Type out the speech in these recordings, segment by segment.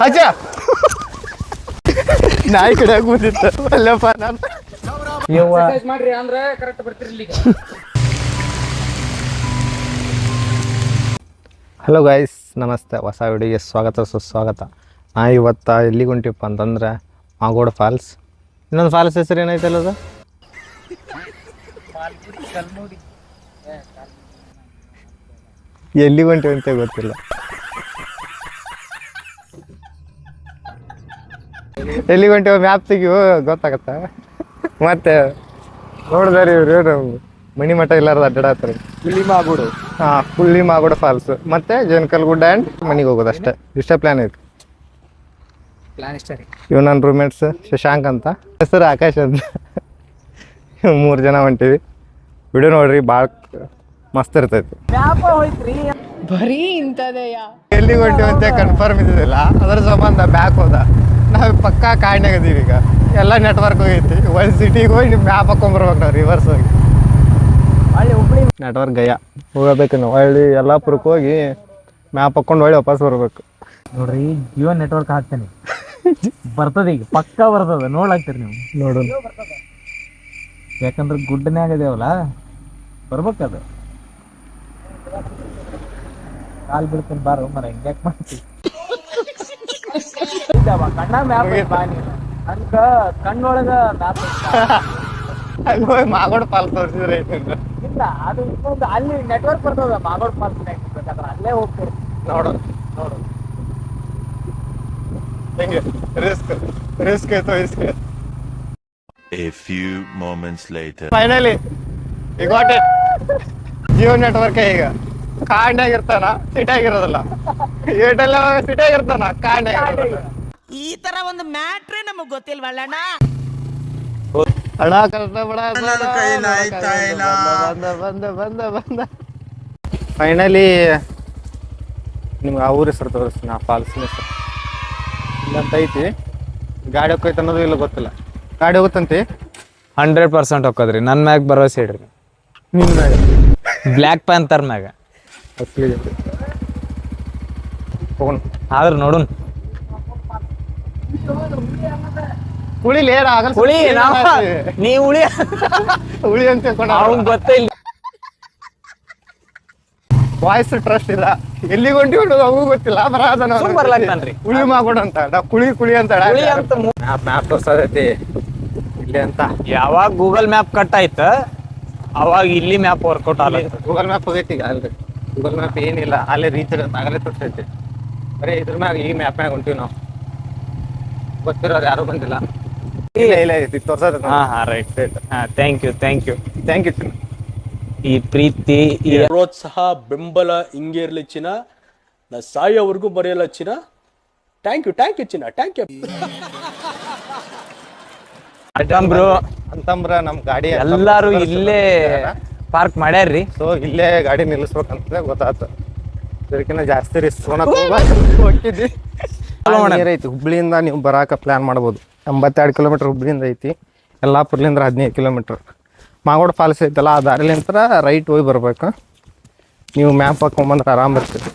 ಅಜ್ಜ ನಾಯಿ ಕಡೆ ಕೂತಿತ್ತು ಅಲ್ಲಪ್ಪ ನಾನು ಮಾಡ್ರಿ ಅಂದ್ರೆ ಕರೆಕ್ಟ್ ಬರ್ತಿರ್ಲಿ. ಹಲೋ ಗೈಸ್, ನಮಸ್ತೆ. ಹೊಸ ವಿಡಿಯೋಗೆ ಸ್ವಾಗತ ಸುಸ್ವಾಗತ. ಇವತ್ತು ಎಲ್ಲಿಗೆ ಹೊಂಟಿವಪ್ಪ ಅಂತಂದ್ರೆ ಮಾಗೋಡ್ ಫಾಲ್ಸ್. ಇನ್ನೊಂದು ಫಾಲ್ಸ್ ಹೆಸರು ಏನೈತಲ್ಲ ಅದು? ಎಲ್ಲಿಗೆ ಹೊಂಟಿವಿ ಅಂತ ಗೊತ್ತಿಲ್ಲ. ಎಲ್ಲಿಗೆ ಹೊಂಟಿವ ಮ್ಯಾಪ್ ತೆಗಿವು ಗೊತ್ತಾಗತ್ತ. ಮತ್ತೆ ನೋಡಿದಾರೆ ಇವ್ರು ಮಣಿ ಮಠ ಇಲ್ಲಾರ್ದು ಅಡ್ಡಾಡ್ತಾರೆ. ಹುಳ್ಳಿ ಮಾಗೋಡು ಫಾಲ್ಸ್ ಮತ್ತೆ ಜೇನ್ಕಲ್ ಗುಡ್ಡ ಆ್ಯಂಡ್ ಮನೆಗೆ ಹೋಗೋದು ಅಷ್ಟೇ. ಇಷ್ಟೇ ಪ್ಲ್ಯಾನ್ ಐತಿ. ಇವ್ ನನ್ನ ರೂಮ್ಮೇಟ್ಸ್ ಶಶಾಂಕ್ ಅಂತ, ಹೆಸರು ಆಕಾಶ್ ಅಂತ. 3 ಜನ ಹೊಂಟಿವಿ. ವಿಡಿಯೋ ನೋಡ್ರಿ, ಭಾಳ ಮಸ್ತ್ ಇರ್ತೈತಿ. ಬರೀ ಇಂಥದೆಯ ಎಲ್ಲಿಗೆ ಹೊಂಟಿವಿ ಅಂತ ಕನ್ಫರ್ಮ್ ಇದ್ದಿದ್ದಿಲ್ಲ, ಅದ್ರ ಸಂಬಂಧ ಬ್ಯಾಕ್ ಹೋದ. ನಾವು ಪಕ್ಕಾ ಕಾಡ್ನಾಗ ಅದೀವಿ ಈಗ. ಎಲ್ಲ ನೆಟ್ವರ್ಕ್ ಹೋಗೈತಿ. ಒಂದು ಸಿಟಿಗೆ ಹೋಗಿ ನೀವು ಮ್ಯಾಪ್ ಹಾಕೊಂಬರ್ಬೇಕು ನಾವು ರಿವರ್ಸ್ ಹೋಗಿ. ನೆಟ್ವರ್ಕ್ ಗಯ ಹೋಗಬೇಕು ನಾವು. ಹೊಳ್ಳಿ ಯಲ್ಲಾಪುರಕ್ಕೆ ಹೋಗಿ ಮ್ಯಾಪ್ ಹಾಕೊಂಡು ಹೊಳ್ಳಿ ವಾಪಸ್ ಬರ್ಬೇಕು. ನೋಡ್ರಿ, ಜಿಯೋ ನೆಟ್ವರ್ಕ್ ಹಾಕ್ತೇನೆ, ಬರ್ತದ ಈಗ ಪಕ್ಕಾ ಬರ್ತದ. ನೋಡ್ಲಾಗ್ತೀರಿ ನೀವು ನೋಡು. ಯಾಕಂದ್ರೆ ಗುಡ್ಡನ್ಯಾಗ ಅದೇವಲ್ಲ, ಬರ್ಬೇಕದ. ಕಾಲ್ ಬೀಳ್ತೀನಿ ಬಾರ ಮರ, ಹಿಂಗ್ಯಾಕ್ ಮಾಡ್ತೀವಿ? ಕಣ್ಣ ಮ್ಯಾಪ್ ಬಾ ನೀನು, ನನ್ಗ ಕಣ್ಣೊಳಗ ಮ್ಯಾಪ್ ಅಲ್ಲಿ ಹೋಗಿ ಮಾಗೋಡ್ ಫಾಲ್ಸ್ ತೋರಿಸಿದ್ರೆ ಇಲ್ಲ. ಅದು ಇನ್ನೊಂದು ಅಲ್ಲಿ ನೆಟ್ವರ್ಕ್ ಬರ್ತದ ಮಾಗೋಡ್ ಫಾಲ್ಸ್ ಬೇಕಾದ್ರೆ ಅಲ್ಲೇ ಹೋಗ್ತೀವಿ. ನೋಡು ನೋಡು ಹೆಂಗೆ ರಿಸ್ಕ್ ಐತೋ ಇಸ್ಕ್. A few moments later. Finally ಈ ಗಾಟ್ ಇಟ್. ಜಿಯೋ ನೆಟ್ವರ್ಕ್ ಈಗ ಕಾಡ್ನಾಗ ಇರ್ತಾನ, ಸಿಟಿಯಾಗಿರೋದಿಲ್ಲ. ಏರ್ಟೆಲ್ ಸಿಟಿಯಾಗಿರ್ತಾನ, ಕಾಡ್ನಾಗ. ಈ ತರ ಒಂದು ಮ್ಯಾಟ್ರೇ ನಮಗ್ ಗೊತ್ತಿಲ್ವಲ್ಲಣ್ಣ. ಹಣ ಕಷ್ಟ ಬಂದ ಫೈನಲಿ ನಿಮ್ಗೆ ಆ ಊರ ಹೆಸರು ತೋರಿಸ್ತೀನಿ. ಆ ಫಾಲ್ಸ್ನ ಹೆಸರು ಇಲ್ಲಂತ ಐತಿ. ಗಾಡಿ ಹೋಗ್ತೈತೆ ಅನ್ನೋದು ಇಲ್ಲ ಗೊತ್ತಿಲ್ಲ. ಗಾಡಿ ಹೋಗುತ್ತಂತೆ 100% ಹೋಗೋದ್ರಿ. ನನ್ನ ಮ್ಯಾಗ ಭರವಸೆ ಇಡ್ರಿ. ನಿನ್ನ ಮ್ಯಾಗ ಬ್ಲ್ಯಾಕ್ ಪ್ಯಾಂಥರ್ ಮ್ಯಾಗ ಹೋಗೋಣ. ಆದ್ರೆ ನೋಡುನ್ ಉಳಿಲಿ ಏನ ಆಗಲ್ಲ. ಹುಳಿ ನೀ ಹುಳಿ ಉಳಿ ಅಂತ ಅವ್ನ್ ಗೊತ್ತಿಲ್ಲ. ವಾಯ್ಸ್ ಟ್ರಸ್ಟ್ ಇಲ್ಲ. ಎಲ್ಲಿಗೆ ಹೊಂಟಿವಿ ಅವು ಗೊತ್ತಿಲ್ಲ. ಬರ್ಲಾಗ್ತಾನ್ರಿ. ಉಳಿ ಮಾಗೋಣ ಅಂತ ಕುಳಿ ಅಂತ ಹುಳಿ ಅಂತ ಮ್ಯಾಪ್ ತೋರ್ಸದೈತಿ ಇಲ್ಲಿ ಅಂತ. ಯಾವಾಗ ಗೂಗಲ್ ಮ್ಯಾಪ್ ಕಟ್ ಆಯ್ತ ಅವಾಗ ಇಲ್ಲಿ ಮ್ಯಾಪ್ ವರ್ಕೌಟ್ ಆಗಲ್ಲ. ಗೂಗಲ್ ಮ್ಯಾಪ್ ಹೋಗೈತಿ ಈಗ. ಅಲ್ರಿ ಗೂಗಲ್ ಮ್ಯಾಪ್ ಏನಿಲ್ಲ, ಅಲ್ಲೇ ರೀಚ್ ಆಗಲೇ ತೋರಿಸೈತಿ. ಬರೀ ಇದ್ರ ಮ್ಯಾಗ ಈ ಮ್ಯಾಪ್ ಮ್ಯಾಗ ಹೊಂಟಿವಿ ನಾವು. ಗೊತ್ತಿರೋರು ಯಾರು ಬಂದಿಲ್ಲ. ಇಲ್ಲ ಐತಿ ತೋರ್ಸದ. ಹಾ ರೈಟ್ ಥ್ಯಾಂಕ್ ಯು ಈ ಪ್ರೀತಿ, ಈ ಪ್ರೋತ್ಸಾಹ, ಬೆಂಬಲ ಹಿಂಗೆ ಇರ್ಲಿ ಚಿನ್ನ. ನಾ ಸಾಯೋವರೆಗೂ ಬರೆಯಲ್ಲ ಚಿನ್ನ. ಥ್ಯಾಂಕ್ ಯು ಚಿನ್ನ, ಥ್ಯಾಂಕ್ ಯು. ಅಂತಂಬ್ರ ನಮ್ ಗಾಡಿ ಎಲ್ಲಾರು ಇಲ್ಲೇ ಪಾರ್ಕ್ ಮಾಡ್ಯಾರ್ರಿ. ಸೊ ಇಲ್ಲೇ ಗಾಡಿ ನಿಲ್ಲಿಸ್ಬೇಕಂತ ಗೊತ್ತಾಯ್ತು. ಇದಕ್ಕಿಂತ ಜಾಸ್ತಿ ರಿಸ್ಕ್ ಹೋಗಿದ್ವಿ. ಐತಿ ಹುಬ್ಳಿಯಿಂದ ನೀವು ಬರಾಕ ಪ್ಲಾನ್ ಮಾಡ್ಬೋದು. 82 ಕಿಲೋಮೀಟರ್ ಹುಬ್ಳಿಯಿಂದ ಐತಿ. ಯಲ್ಲಾಪುರ್ಲಿಂದ 15 ಕಿಲೋಮೀಟರ್. ಮಾಗೋಡ್ ಫಾಲ್ಸ್ ಐತಲ್ಲ, ಆ ದಾರಿಲಿಂತ್ರ ರೈಟ್ ಹೋಗಿ ಬರ್ಬೇಕು. ನೀವು ಮ್ಯಾಪ್ ಹಾಕೊಂಬಂದ್ರೆ ಆರಾಮ್ ಬರ್ತೀರಿ.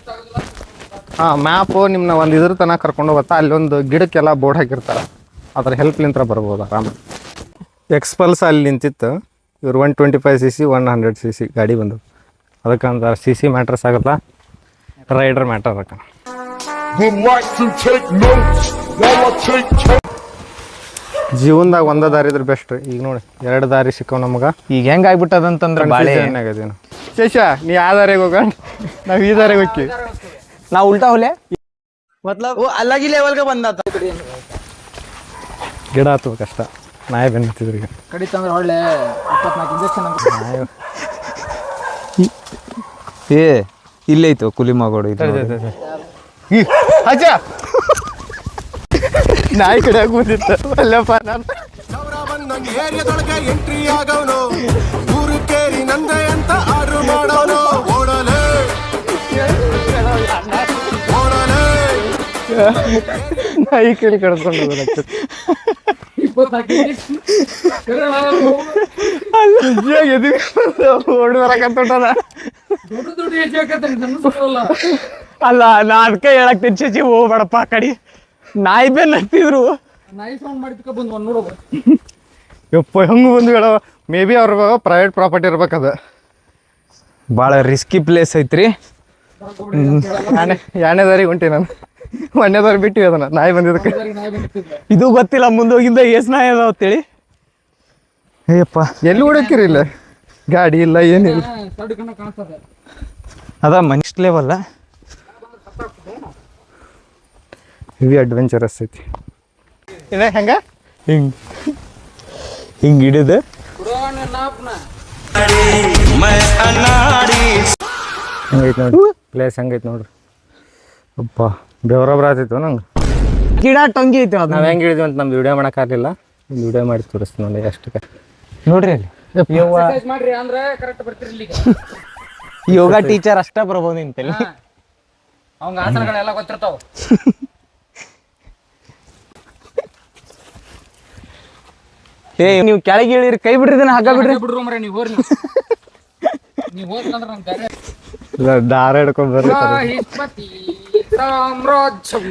ಮ್ಯಾಪು ನಿಮ್ಮನ್ನ ಒಂದು ಇದ್ರ ತನಕ ಕರ್ಕೊಂಡು ಹೋಗುತ್ತಾ. ಅಲ್ಲೊಂದು ಗಿಡಕ್ಕೆಲ್ಲ ಬೋರ್ಡ್ ಹಾಕಿರ್ತಾರೆ, ಅದ್ರ ಹೆಲ್ಪ್ಲಿಂತ್ರ ಬರ್ಬೋದು ಆರಾಮ. ಎಕ್ಸ್ಪಲ್ಸ್ ಅಲ್ಲಿ ನಿಂತಿತ್ತು. ಇವ್ರು 125cc 100cc ಗಾಡಿ ಬಂದು. ಅದಕ್ಕಂತ CC ಮ್ಯಾಟ್ರಸ್ ಆಗಲ್ಲ, ರೈಡರ್ ಮ್ಯಾಟರ್ ಅದಕ್ಕೆ. ಜೀವನದಾಗ ಒಂದ ದಾರಿ ಇದ್ರೆ ಬೆಸ್ಟ್. ಈಗ ನೋಡಿ 2 ದಾರಿ ಸಿಕ್ಕವ್ ನಮಗ. ಈಗ ಹೆಂಗ್ ಆಗ್ಬಿಟ್ಟದಂತಂದ್ರೆ ಬಾಳೆ ಶೇಷ, ನೀ ಆ ದಾರಿಗೆ ಹೋಗ, ನಾವ್ ಈ ದಾರಿಗೆ ಹೋಗ್ತೀವಿ. ನಾವು ಉಲ್ಟಾ ಹೋಲೆ अलग ही लेवल का बंदा था. ಗಿಡ ಹತ್ಬೇಕು ಕಷ್ಟ. ನಾಯಿ ಬೆನ್ನಿತ್ತಿದ್ರು ಈಗ. ಕಡಿತಂದ್ರೆ ಒಳ್ಳೆ 24 ಇಂಜೆಕ್ಷನ್ ಇಲ್ಲೈತು ಕುಲಿ ಮಾಗೋಡು. ಅಜ್ಜ ನಾಯಿ ಕಡೆ ಕೂತಿತ್ತು ಅಲ್ಲಪ್ಪ ನಾನು. ಎಂಟ್ರಿ ಆಗವನು ಊರು ಕೇರಿ ನಂದೆ ಅಂತ ಆರ್ಡರ್ ಮಾಡೋನು. ಓಡಲೇ ನಾಯಿ ಕೇಳಿ ಕಡ್ಕೊಂಡು ಓಡಿ ಬರಕಂತ ಅಲ್ಲ ನಾ ಅದಕ್ಕೆ ಹೇಳಕ್ತೀನಿ ಶಶಿ ಹೋಗ್ಬೇಡಪ್ಪ ಆ ಕಡೆ ನಾಯಿ ಬೆನ್ ಹತ್ತಿದ್ರು ಯಪ್ಪ ಹೆಂಗೆ ಬಂದು ಹೇಳೋ ಮೇ ಬಿ ಅವ್ರ ಪ್ರೈವೇಟ್ ಪ್ರಾಪರ್ಟಿ ಇರ್ಬೇಕದು. ಭಾಳ ರಿಸ್ಕಿ ಪ್ಲೇಸ್ ಐತ್ರಿ. ಎರಡನೇ ದಾರಿಗೆ ಹೊಂಟಿ ನಾನು, ಒಂದನೇ ದಾರಿ ಬಿಟ್ಟಿವಿ ಅದನ್ನ ನಾಯಿ ಬಂದಿದ್ದಕ್ಕೆ. ಇದು ಗೊತ್ತಿಲ್ಲ ಮುಂದೋಗಿಂದ ಏಸ್ ನಾಯಿ ಅದಾವ ಅಂತೇಳಿ. ಅಯ್ಯಪ್ಪ ಎಲ್ಲಿ ಹುಡುಕಿರಿ ಇಲ್ಲ, ಗಾಡಿ ಇಲ್ಲ ಏನಿಲ್ಲ. ಅದ ಮನುಷ್ಯ ಲೆವಲ್ಲ, ಹೆವಿ ಅಡ್ವೆಂಚರಸ್ ಐತಿ. ಇನ್ನ ಹೆಂಗ ಹಿಂಗ್ ಹಿಂಗ್ ಹಿಡಿದು ಹೆಂಗೈತಿ ನೋಡ್ರಿ ಪ್ಲೇಸ್, ಹೆಂಗೈತಿ ನೋಡ್ರಿ. ಅಪ್ಪ ಬೆವರೊಬ್ರ ಆತಿತ್ತು ನಂಗೆ. ಗಿಡ ಟೊಂಗಿ ಐತಿ ಅದು. ನಾವು ಹೆಂಗೆ ಹಿಡಿದ್ವಿ ಅಂತ ನಮ್ದು ವಿಡಿಯೋ ಮಾಡೋಕ್ಕಾಗಲಿಲ್ಲ, ವಿಡಿಯೋ ಮಾಡಿ ತೋರಿಸ್ತೀನಿ ನೋಡಿ ಅಷ್ಟಕ್ಕೆ. ನೋಡ್ರಿ ಅಲ್ಲಿ ಯೋಗ ಟೀಚರ್ ಅಷ್ಟ ಬರ್ಬೋದು ಇಂತಲ್ಲಿ. ಅವಂಗ ಆಸನಗಳೆಲ್ಲ ಗೊತ್ತಿರ್ತಾವ. ಏ ನೀವು ಕೆಳಗೆ ಇಳಿರಿ, ಕೈ ಬಿಡ್ರಿ, ಇದನ್ನ ಹಗ್ಗ ಬಿಡ್ರಿ. ಬಿಡ್ರು ಮರೆ ನೀವು ಹೋರಿ ನೀವು ಹೋದ್ರಂದ್ರೆ ನಂಗೆ ಬೇರೆ ದಾರ ಹಿಡ್ಕೊಂಡ್ ಬರ್ರಿ. ಹಿಪ್ಪತಿ ಸಾಮ್ರಾಜ್ಯಂ.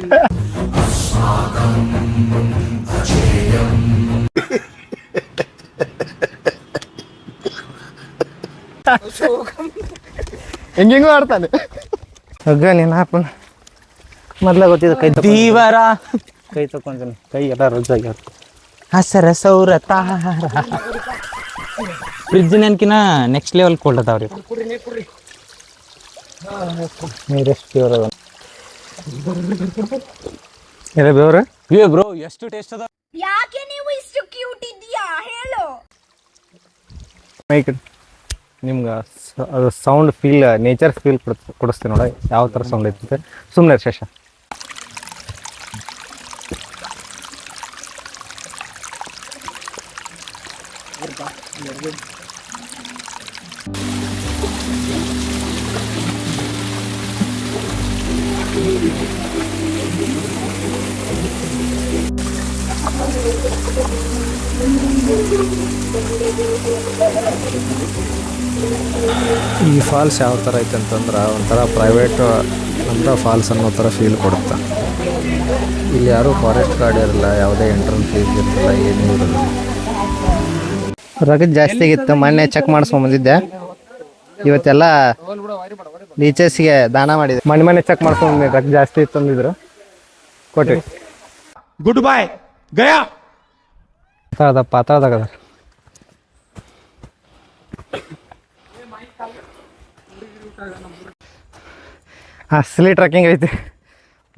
ಹೆಂಗೆಂಗೂ ಆಡ್ತಾನೆ ಹಗ್ಗ. ನೀನು ಹಾಪನ ಮೊದ್ಲ ಗೊತ್ತಿದ್ದು ಕೈ ದೀವರ ಕೈ ತಕೊಂತೀನಿ, ಕೈ ಎಲ್ಲ ರಜ್ಜಾಗ್ಯಾರ. ಹಸರ ಸೌರ ತಾರ ಫ್ರಿಜ್ ನೆನ್ಕಿನ ನೆಕ್ಸ್ಟ್ ಲೆವೆಲ್ ಕೋಲ್ಡ್ ಅದಾವ್ರಿ. ನೀರೆಷ್ಟು ಪ್ಯೂರ್ ಅದ ಇಲ್ಲ ಬೇವ್ರ. ಏ ಬ್ರೋ ಎಷ್ಟು ಟೇಸ್ಟ್ ಅದ. ಯಾಕೆ ನೀವು ಇಷ್ಟು ಕ್ಯೂಟ್ ಇದೆಯಾ ಹೇಳು. ಮೈಕ್ ನಿಮ್ಗೆ ಅದು ಸೌಂಡ್ ಫೀಲ್, ನೇಚರ್ ಫೀಲ್ ಕೊಡಿಸ್ತೀನಿ ನೋಡ ಯಾವ ಥರ ಸೌಂಡ್ ಐತೆ. ಸುಮ್ಮನೆ ಶೇಷ ಈ ಫಾಲ್ಸ್ ಯಾವ ಥರ ಐತೆ ಅಂತಂದ್ರೆ ಒಂಥರ ಪ್ರೈವೇಟ್ ಅಂತ ಫಾಲ್ಸ್ ಅನ್ನೋ ಥರ ಫೀಲ್ ಕೊಡುತ್ತೆ. ಇಲ್ಲಿ ಯಾರೂ ಫಾರೆಸ್ಟ್ ಗಾರ್ಡ್ ಇರಲ್ಲ, ಯಾವುದೇ ಎಂಟ್ರನ್ಸ್ ಫೀಸ್ ಇರಲಿಲ್ಲ, ಏನೂ ಇರಲ್ಲ. ರಗಡ್ ಜಾಸ್ತಿ ಆಗಿತ್ತು, ಮೊನ್ನೆ ಚೆಕ್ ಮಾಡಿಸ್ಕೊಂಬಂದಿದ್ದೆ. ಇವತ್ತೆಲ್ಲ ಟೀಚರ್ಸ್ಗೆ ದಾನ ಮಾಡಿದೆ. ಮೊನ್ನೆ ಚೆಕ್ ಮಾಡಿಸ್ಕೊಂಬಂದಿದ್ದೆ, ರಗಡ್ ಜಾಸ್ತಿ ಇತ್ತು ಅಂದಿದ್ರು, ಕೊಟ್ವಿ. ಗುಡ್ ಬಾಯ್ ಗಯಾ ಪಾತಾಳದಾಗ ಅಸಲಿ ಟ್ರೆಕ್ಕಿಂಗ್ ಐತಿ,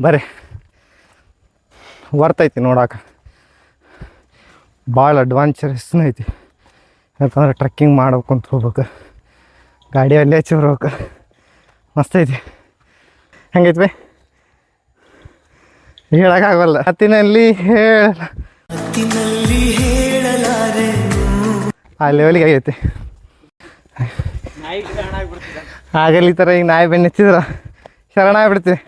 ಬರ್ರಿ ಬರ್ತೈತಿ ನೋಡಾಕ. ಭಾಳ ಅಡ್ವಾಂಚರಸ್ನೂ ಐತಿ, ಯಾಕಂದ್ರೆ ಟ್ರೆಕ್ಕಿಂಗ್ ಮಾಡ್ಬೇಕಂತ ಹೋಗ್ಬೇಕು, ಗಾಡಿ ಅಲ್ಲೇ ಹಚ್ಚಿ ಬರ್ಬೇಕು. ಮಸ್ತ್ ಐತಿ. ಹೆಂಗೈತಿ ಬೈ ಹೇಳೋಕ್ಕಾಗಲ್ಲ, ಹತ್ತಿನಲ್ಲಿ ಆ ಲೆವೆಲಿಗೆ ಆಗೈತಿ. ಆಗಲಿ ಈ ಥರ ಈಗ ನಾಯಿ ಬೆನ್ನು ಎತ್ತಿದ್ರ ಶರಣ ಆಗ್ಬಿಡ್ತೀವಿ.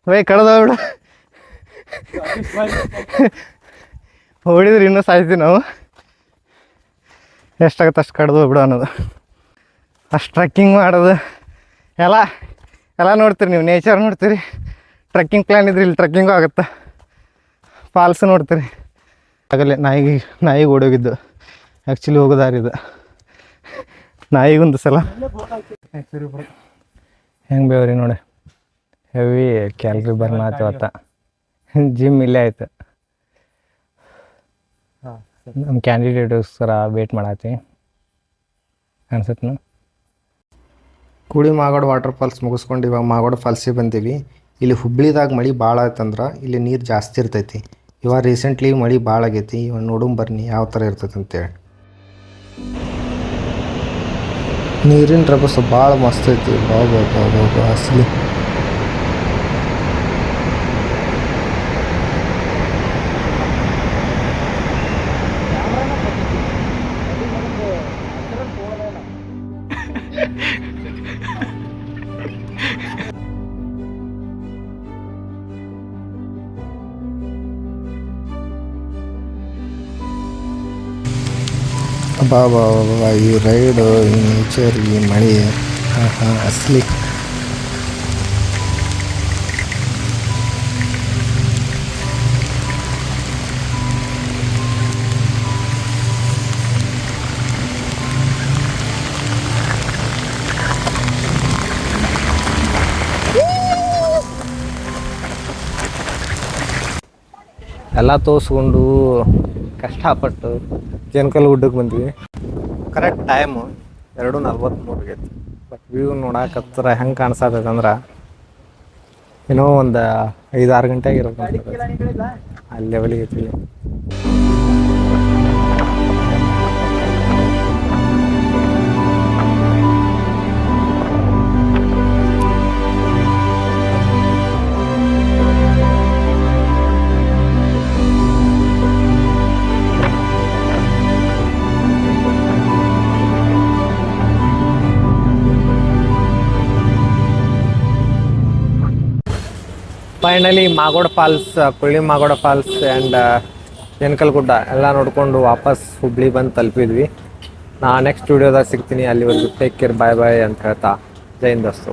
ಬೈ ಕಳೆದೋಗ್ಬಿಡು, ಹೊಡಿದ್ರೆ ಇನ್ನೂ ಸಾಯ್ತೀವಿ ನಾವು. ಎಷ್ಟಾಗತ್ತೆ ಅಷ್ಟು ಕಡ್ದು ಹೋಗ್ಬಿಡು ಅನ್ನೋದು. ಅಷ್ಟು ಟ್ರೆಕ್ಕಿಂಗ್ ಮಾಡೋದು ಎಲ್ಲ ನೋಡ್ತೀರಿ ನೀವು, ನೇಚರ್ ನೋಡ್ತೀರಿ. ಟ್ರೆಕ್ಕಿಂಗ್ ಪ್ಲ್ಯಾನ್ ಇದ್ರೆ ಇಲ್ಲಿ ಟ್ರೆಕ್ಕಿಂಗು ಆಗುತ್ತೆ, ಫಾಲ್ಸ್ ನೋಡ್ತೀರಿ. ಆಗಲೇ ನಾಯಿಗೆ ಓಡೋಗಿದ್ದು ಆ್ಯಕ್ಚುಲಿ ಹೋಗೋದಾರಿದು. ನಾಯಿಗೊಂದು ಸಲ ಹೆಂಗೆ ಬೇವ್ರಿ ನೋಡಿ, ಹೆವಿ ಕ್ಯಾಲ್ರಿ ಬರ್ನ್ ಆಯ್ತು. ಜಿಮ್ ಇಲ್ಲೇ ಆಯ್ತು. ನಮ್ಮ ಕ್ಯಾಂಡಿಡೇಟ್ಗೋಸ್ಕರ ವೇಟ್ ಮಾಡತ್ತಿ ಅನ್ಸತ್ನ. ಕೂಡಿ ಮಾಗೋಡು ವಾಟರ್ ಫಾಲ್ಸ್ ಮುಗಿಸ್ಕೊಂಡು ಇವಾಗ ಮಾಗೋಡು ಫಾಲ್ಸಿಗೆ ಬಂದೀವಿ. ಇಲ್ಲಿ ಹುಬ್ಳಿದಾಗ ಮಳೆ ಭಾಳ ಆಯ್ತಂದ್ರೆ ಇಲ್ಲಿ ನೀರು ಜಾಸ್ತಿ ಇರ್ತೈತಿ. ಇವಾಗ ರೀಸೆಂಟ್ಲಿ ಮಳೆ ಭಾಳ ಆಗೈತಿ. ಇವಾಗ ನೋಡೋಣ ಬರ್ನಿ ಯಾವ ಥರ ಇರ್ತೈತೆ ಅಂತೇಳಿ. ನೀರಿನ ರಭಸ ಭಾಳ ಮಸ್ತ್ ಐತಿ. ಬಾಬಾ ಅಸಲಿ ಬಾಬಾ ಈ ರೈಡು, ಈ ನೇಚರ್, ಈ ಮಳೆ ಅಸಲಿ ಎಲ್ಲ ತೋರಿಸ್ಕೊಂಡು ಕಷ್ಟಪಟ್ಟು ಜೇನ್ಕಲ್ ಗುಡ್ಡಕ್ಕೆ ಬಂದ್ವಿ. ಕರೆಕ್ಟ್ ಟೈಮು 2:43 ಆಗೈತಿ. ಬಟ್ ವ್ಯೂ ನೋಡಕತ್ರ ಹೆಂಗೆ ಕಾಣಿಸ್ತೈತೆ ಅಂದ್ರೆ ಏನೋ ಒಂದು 5-6 ಗಂಟೆ ಆಗಿರೋದು ಅಲ್ಲಿ ಲೆವೆಲಿಗೆ ಐತಿ. Finally Magod falls, ಕುಳ್ಳಿ Magod falls and Jenukal ಗುಡ್ಡ ಎಲ್ಲ ನೋಡಿಕೊಂಡು ವಾಪಸ್ ಹುಬ್ಳಿ ಬಂದು ತಲುಪಿದ್ವಿ. ನಾ ನೆಕ್ಸ್ಟ್ ವಿಡಿಯೋದಾಗ ಸಿಗ್ತೀನಿ. ಅಲ್ಲಿವರೆಗೂ ಟೇಕ್ ಕೇರ್, ಬಾಯ್ ಬಾಯ್ ಅಂತ ಹೇಳ್ತಾ ಜೈ ಹಿಂದ್ ದೋಸ್ತು.